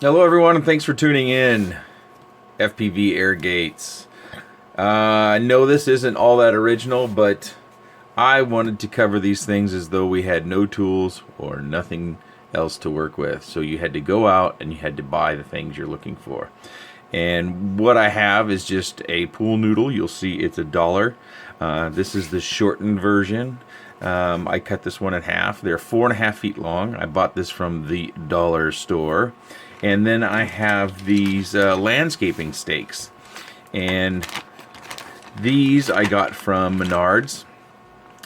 Hello, everyone, and thanks for tuning in. FPV Air Gates. I know this isn't all that original, but I wanted to cover these things as though we had no tools or nothing else to work with. So you had to go out and you had to buy the things you're looking for. And what I have is just a pool noodle. You'll see it's $1. This is the shortened version. I cut this one in half. They're 4.5 feet long. I bought this from the dollar store. And then I have these landscaping stakes. And these I got from Menards.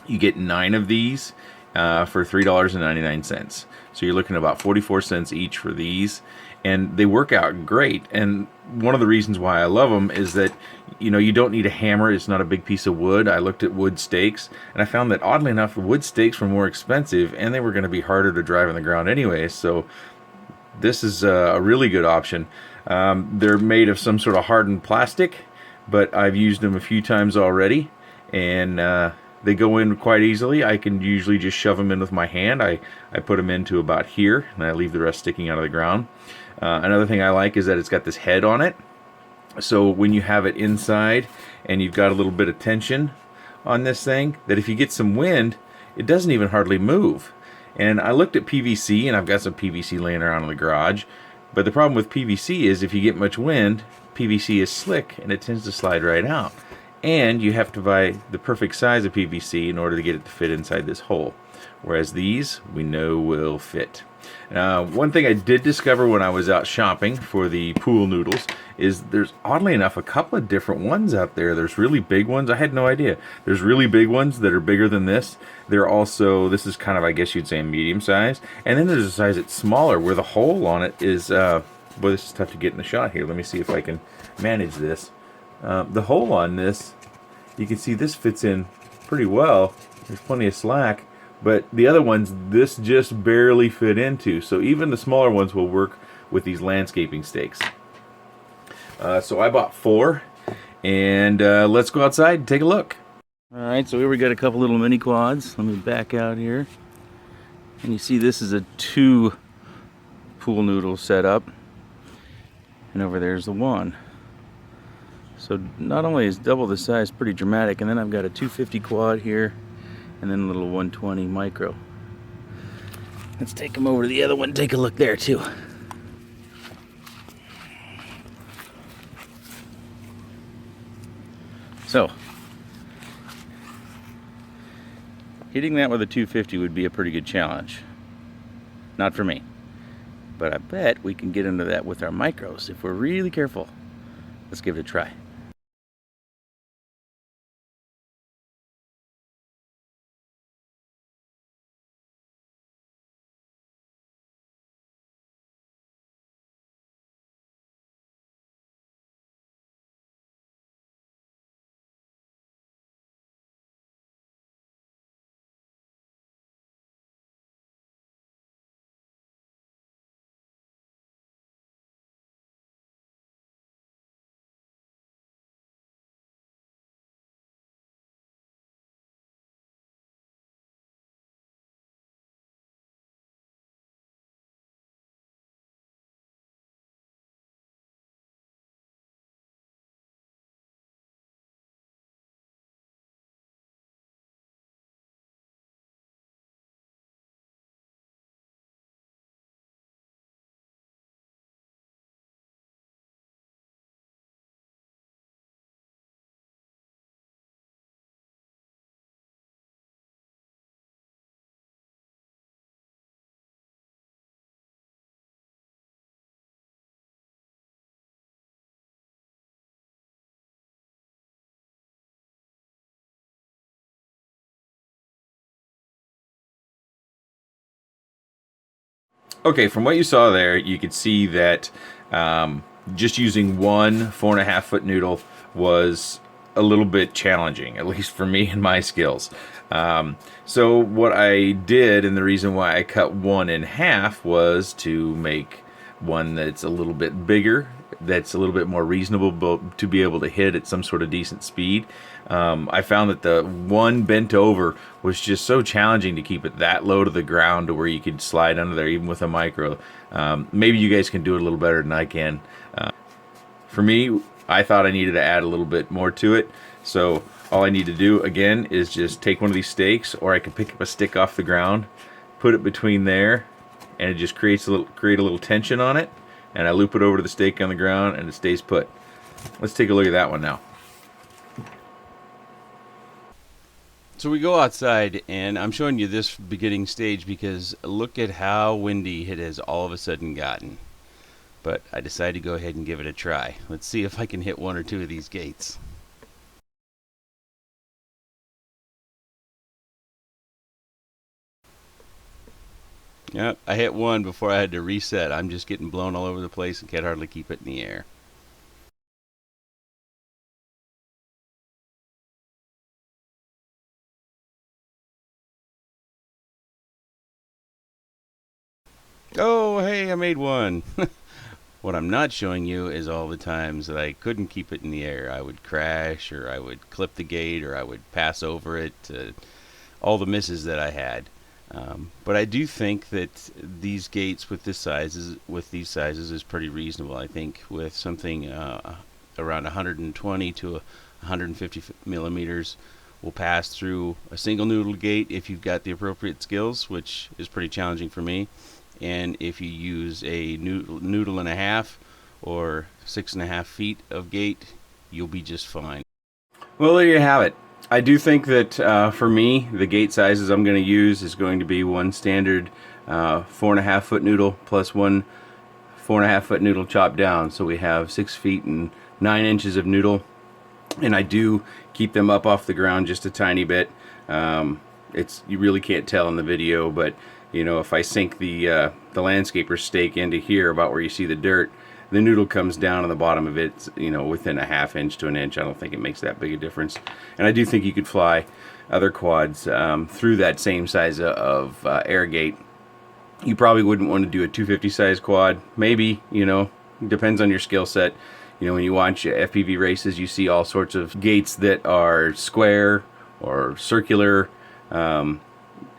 You get 9 of these for $3.99. So you're looking at about 44 cents each for these. And they work out great. And one of the reasons why I love them is that, you know, you don't need a hammer. It's not a big piece of wood. I looked at wood stakes, and I found that oddly enough, the wood stakes were more expensive, and they were going to be harder to drive on the ground anyway. So this is a really good option. They're made of some sort of hardened plastic, but I've used them a few times already, and they go in quite easily. I can usually just shove them in with my hand. I put them into about here, and I leave the rest sticking out of the ground. Another thing I like is that it's got this head on it. So when you have it inside and you've got a little bit of tension on this thing, that if you get some wind, it doesn't even hardly move. And I looked at PVC, and I've got some PVC laying around in the garage. But the problem with PVC is if you get much wind, PVC is slick and it tends to slide right out. And you have to buy the perfect size of PVC in order to get it to fit inside this hole. Whereas these, we know will fit. One thing I did discover when I was out shopping for the pool noodles is there's, oddly enough, a couple of different ones out there. There's really big ones. I had no idea. There's really big ones that are bigger than this. They're also, this is kind of, I guess you'd say, medium size. And then there's a size that's smaller where the hole on it is, boy, this is tough to get in the shot here. Let me see if I can manage this. The hole on this, you can see this fits in pretty well. There's plenty of slack. But the other ones, this just barely fit into. So even the smaller ones will work with these landscaping stakes. So I bought 4. And let's go outside and take a look. Alright, so here we got a couple little mini quads. Let me back out here. And you see this is a 2 pool noodle setup. And over there's the 1. So not only is double the size pretty dramatic, and then I've got a 250 quad here. And then a little 120 micro. Let's take them over to the other one and take a look there too. So, hitting that with a 250 would be a pretty good challenge. Not for me. But I bet we can get into that with our micros if we're really careful. Let's give it a try. Okay, from what you saw there, you could see that just using one 4.5 foot noodle was a little bit challenging, at least for me and my skills. So what I did, and the reason why I cut one in half, was to make one that's a little bit bigger that's a little bit more reasonable to be able to hit at some sort of decent speed. I found that the one bent over was just so challenging to keep it that low to the ground to where you could slide under there even with a micro. Maybe you guys can do it a little better than I can. For me, I thought I needed to add a little bit more to it, so all I need to do again is just take one of these stakes, or I can pick up a stick off the ground, put it between there, and it just create a little tension on it, and I loop it over to the stake on the ground and it stays put. Let's take a look at that one now. So we go outside, and I'm showing you this beginning stage because look at how windy it has all of a sudden gotten. But I decided to go ahead and give it a try. Let's see if I can hit one or two of these gates. Yep, I hit one before I had to reset. I'm just getting blown all over the place and can't hardly keep it in the air. Oh, hey, I made one. What I'm not showing you is all the times that I couldn't keep it in the air. I would crash, or I would clip the gate, or I would pass over it. All the misses that I had. But I do think that these gates with these sizes is pretty reasonable. I think with something around 120 to 150 millimeters will pass through a single noodle gate if you've got the appropriate skills, which is pretty challenging for me. And if you use a noodle and a half or 6.5 feet of gate, you'll be just fine. Well, there you have it. I do think that for me, the gate sizes I'm going to use is going to be one standard 4.5 foot noodle plus one 4.5 foot noodle chopped down. So we have 6 feet and 9 inches of noodle, and I do keep them up off the ground just a tiny bit. You really can't tell in the video, but you know, if I sink the landscaper stake into here about where you see the dirt, the noodle comes down on the bottom of it, you know, within a ½ inch to an inch. I don't think it makes that big a difference. And I do think you could fly other quads through that same size of air gate. You probably wouldn't want to do a 250 size quad. Maybe, you know, depends on your skill set. You know, when you watch FPV races, you see all sorts of gates that are square or circular.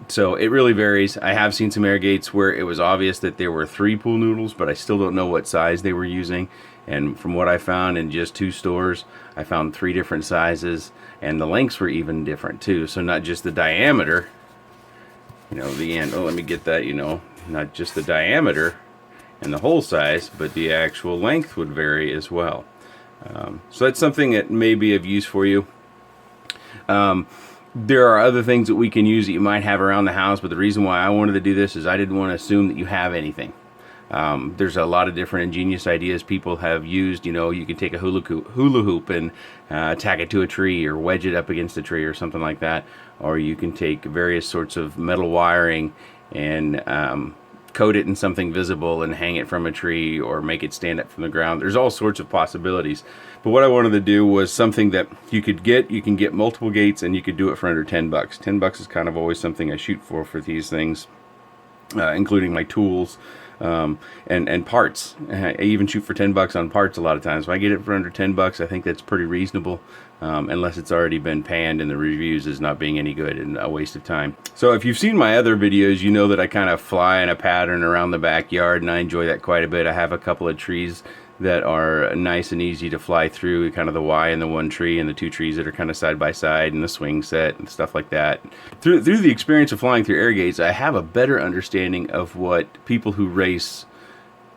So it really varies. I have seen some air gates where it was obvious that there were 3 pool noodles, but I still don't know what size they were using. And from what I found in just 2 stores, I found 3 different sizes, and the lengths were even different too. So not just the diameter, you know, the end. Oh, let me get that, you know, not just the diameter and the hole size, but the actual length would vary as well. So that's something that may be of use for you. There are other things that we can use that you might have around the house, but the reason why I wanted to do this is I didn't want to assume that you have anything. There's a lot of different ingenious ideas people have used. You know, you can take a hula hoop and tack it to a tree or wedge it up against a tree or something like that. Or you can take various sorts of metal wiring and coat it in something visible and hang it from a tree or make it stand up from the ground. There's all sorts of possibilities. But what I wanted to do was something that you can get multiple gates, and you could do it for under 10 bucks. 10 bucks is kind of always something I shoot for these things, including my tools and parts. I even shoot for 10 bucks on parts a lot of times. If I get it for under 10 bucks, I think that's pretty reasonable, unless it's already been panned and the reviews is not being any good and a waste of time. So if you've seen my other videos, you know that I kind of fly in a pattern around the backyard, and I enjoy that quite a bit. I have a couple of trees that are nice and easy to fly through, kind of the Y in the one tree and the 2 trees that are kind of side by side, and the swing set and stuff like that. Through the experience of flying through air gates, I have a better understanding of what people who race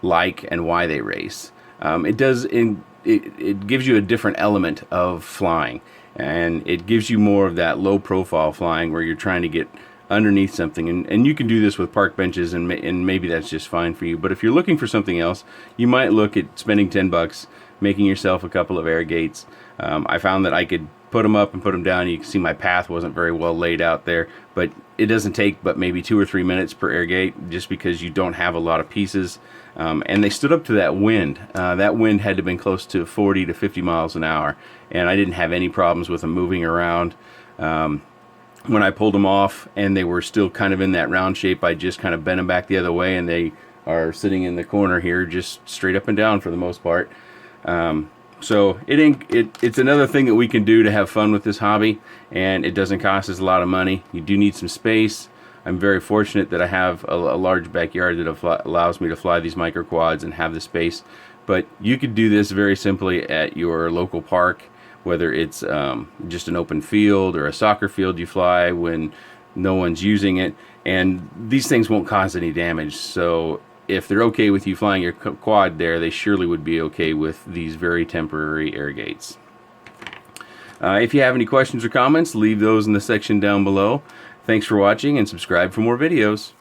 like and why they race. It gives you a different element of flying, and it gives you more of that low profile flying where you're trying to get underneath something, and you can do this with park benches, and maybe that's just fine for you. But if you're looking for something else, you might look at spending 10 bucks, making yourself a couple of air gates. I found that I could put them up and put them down. You can see my path wasn't very well laid out there, but it doesn't take but maybe 2 or 3 minutes per air gate, just because you don't have a lot of pieces. And they stood up to that wind. That wind had to have been close to 40 to 50 miles an hour, and I didn't have any problems with them moving around. When I pulled them off and they were still kind of in that round shape, I just kind of bent them back the other way, and they are sitting in the corner here just straight up and down for the most part. So it's another thing that we can do to have fun with this hobby, and it doesn't cost us a lot of money. You do need some space. I'm very fortunate that I have a large backyard that allows me to fly these micro quads and have the space. But you could do this very simply at your local park, whether it's just an open field or a soccer field you fly when no one's using it. And these things won't cause any damage. So if they're okay with you flying your quad there, they surely would be okay with these very temporary air gates. If you have any questions or comments, leave those in the section down below. Thanks for watching, and subscribe for more videos.